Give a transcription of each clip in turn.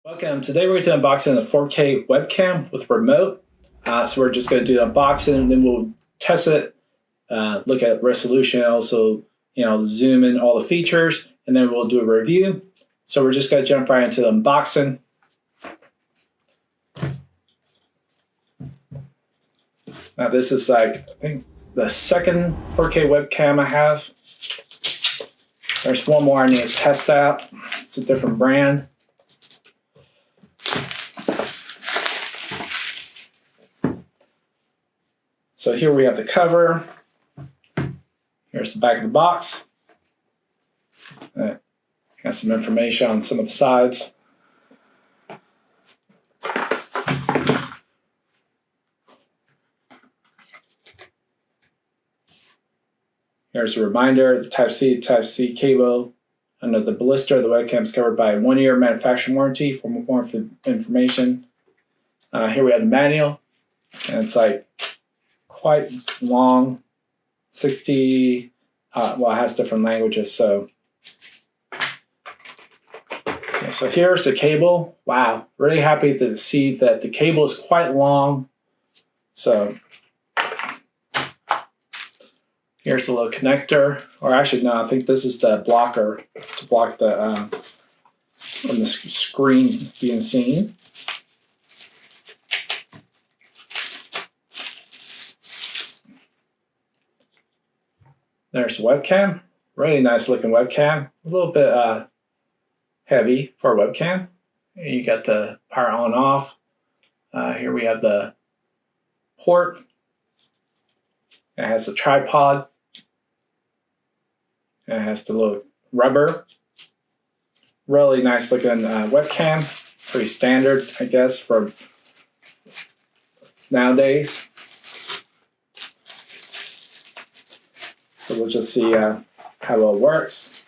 Welcome. Today we're going to unbox a 4K webcam with remote. So we're just going to do the unboxing, and then we'll test it, look at resolution, also zoom in all the features, and then we'll do a review. So we're just going to jump right into the unboxing. Now this is I think the second 4K webcam I have. There's one more I need to test out. It's a different brand. So here we have the cover. Here's the back of the box. Got some information on some of the sides. Here's a reminder, the Type-C cable under the blister. The webcam is covered by a 1-year manufacturing warranty. For more information, here we have the manual, and it's quite long, 60, well, it has different languages. So here's the cable. Wow, really happy to see that the cable is quite long. So here's a little connector, or actually no, I think this is the blocker to block the from the screen being seen. There's the webcam. Really nice looking webcam. A little bit heavy for a webcam. You got the power on and off. Here we have the port. It has a tripod. It has the little rubber. Really nice looking webcam. Pretty standard, I guess, for nowadays. So we'll just see how well it works.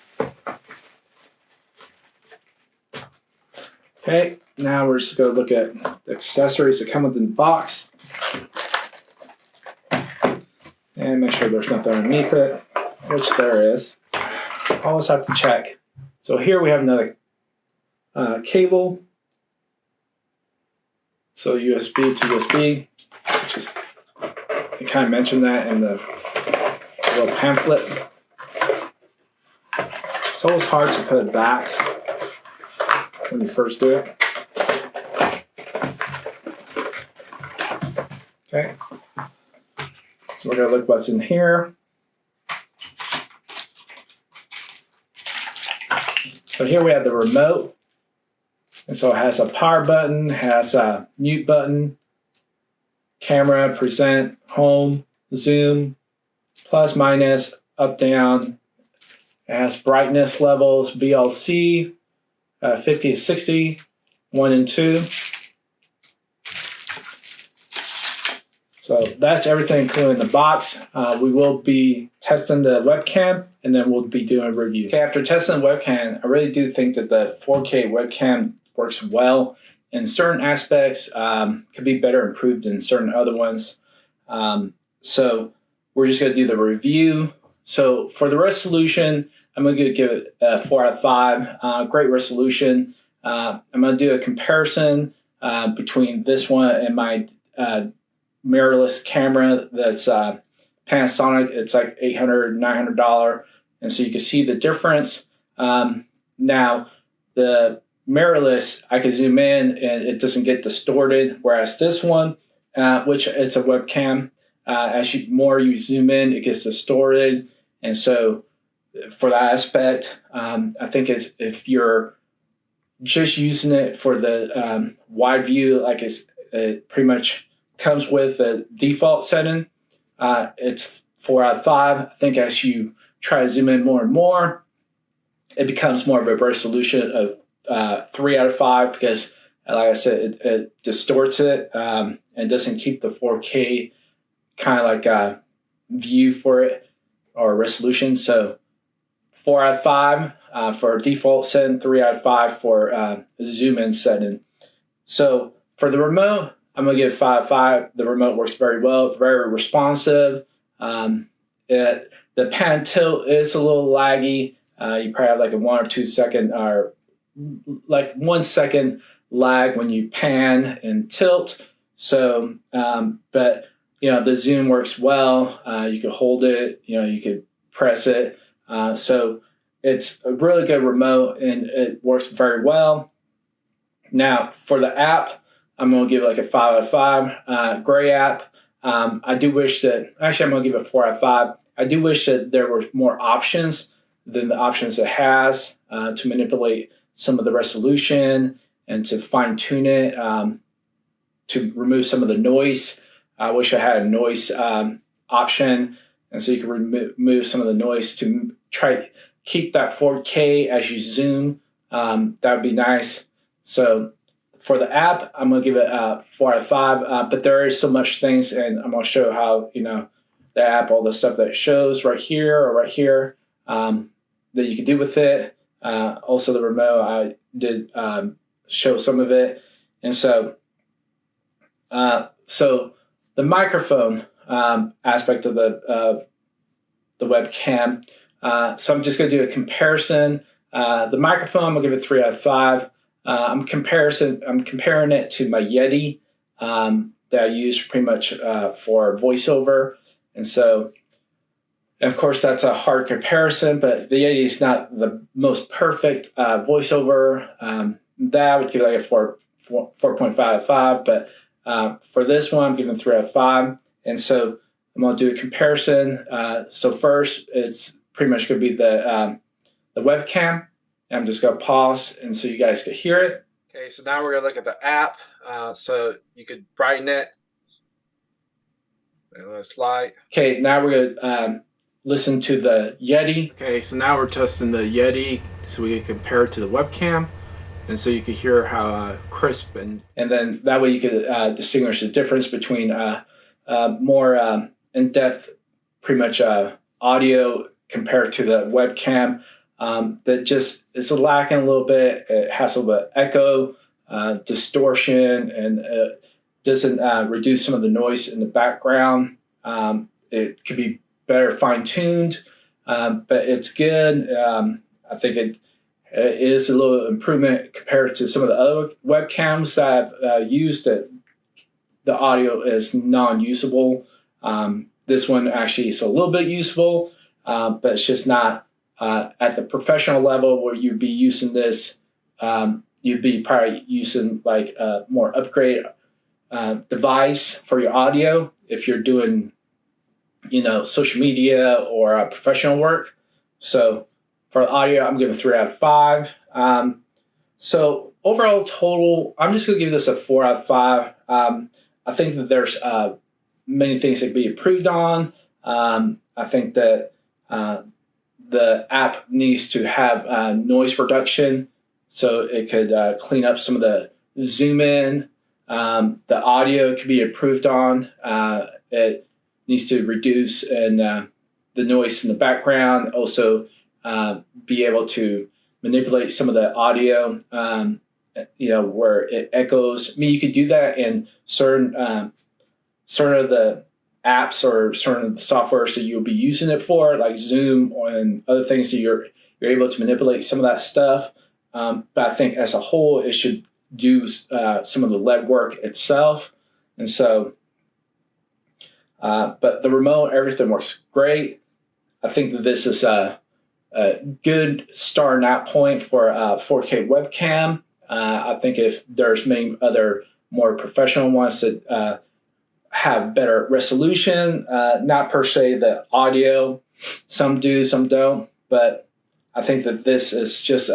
Okay, now we're just going to look at the accessories that come within the box. And make sure there's nothing underneath it, which there is. Always have to check. So here we have another cable. So USB to USB, which is, I kind of mentioned that in the little pamphlet. It's always hard to put it back when you first do it. Okay, so we're going to look what's in here. So here we have the remote. And so it has a power button, has a mute button, camera, present, home, zoom, plus, minus, up, down. It has brightness levels, VLC, 50 to 60, 1 and 2. So that's everything included in the box. We will be testing the webcam, and then we'll be doing a review. Okay, after testing the webcam, I really do think that the 4K webcam works well in certain aspects. Could be better improved in certain other ones. So we're just going to do the review. So for the resolution, I'm going to give it a 4 out of 5. Great resolution. I'm going to do a comparison between this one and my mirrorless camera that's Panasonic. It's like $800, $900. And so you can see the difference. Now, the mirrorless, I can zoom in and it doesn't get distorted, whereas this one, which it's a webcam, as more you zoom in, it gets distorted. And so for that aspect, I think if you're just using it for the wide view, like it pretty much comes with the default setting, it's 4 out of 5. I think as you try to zoom in more and more, it becomes more of a resolution of 3 out of 5 because, like I said, it distorts it and doesn't keep the 4K kind of like view for it or resolution. So 4 out of 5 for default setting, 3 out of 5 for zoom in setting. So for the remote, I'm going to give 5 out of 5. The remote works very well. It's very responsive. The pan tilt is a little laggy. You probably have like a 1 or 2 second, or like 1 second lag when you pan and tilt. So, but the zoom works well. You can hold it. You could press it. So it's a really good remote, and it works very well. Now for the app, I'm going to give it like a 5 out of 5. Great app. I do wish that, actually I'm going to give it 4 out of 5. I do wish that there were more options than the options it has to manipulate some of the resolution and to fine tune it, to remove some of the noise. I wish I had a noise option, and so you can remove some of the noise to try to keep that 4K as you zoom. That would be nice. So for the app, I'm going to give it 4 out of 5, but there is so much things, and I'm going to show how, the app, all the stuff that it shows right here or right here, that you can do with it. Also the remote, I did show some of it. And so, so the microphone aspect of the webcam, so I'm just going to do a comparison. The microphone, I'm going to give it 3 out of 5. I'm comparing it to my Yeti that I use pretty much for voiceover. And so, of course, that's a hard comparison, but the Yeti is not the most perfect voiceover. That I would give like a 4.5 out of 5, but for this one, I'm giving 3 out of 5. And so I'm going to do a comparison. So first, it's pretty much going to be the webcam. I'm just going to pause, and so you guys can hear it. Okay, so now we're going to look at the app. So you could brighten it. And let's light. Okay, now we're going to listen to the Yeti. Okay, so now we're testing the Yeti so we can compare it to the webcam. And so you can hear how crisp, and then that way you can distinguish the difference between more in-depth, pretty much audio compared to the webcam. That just is lacking a little bit. It has a little bit of echo, distortion, and doesn't reduce some of the noise in the background. It could be better fine-tuned, but it's good. I think it is a little improvement compared to some of the other webcams that I've used that the audio is non-usable. This one actually is a little bit usable, but it's just not at the professional level where you'd be using this. You'd be probably using like a more upgraded device for your audio if you're doing, social media or professional work. So for audio, I'm giving 3 out of 5. So overall total, I'm just going to give this a 4 out of 5. I think that there's many things that can be improved on. I think that the app needs to have noise reduction so it could clean up some of the zoom in. The audio could be improved on. It needs to reduce the noise in the background. Also, be able to manipulate some of the audio, where it echoes. I mean, you could do that in certain of the apps or certain of the softwares that you'll be using it for, like Zoom and other things that you're able to manipulate some of that stuff. But I think as a whole, it should do some of the legwork itself. And so, but the remote, everything works great. I think that this is a good starting out point for a 4K webcam. I think if there's many other more professional ones that have better resolution, not per se the audio, some do, some don't, but I think that this is just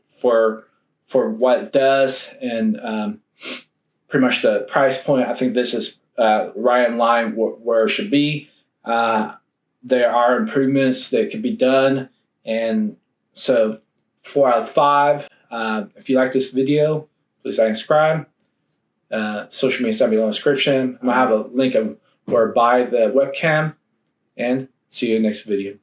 for what it does, and pretty much the price point. I think this is right in line where it should be. There are improvements that could be done, and so 4 out of 5. If you like this video, please like and subscribe. Social media down below in the description. I'm going to have a link of where to buy the webcam, and see you in the next video.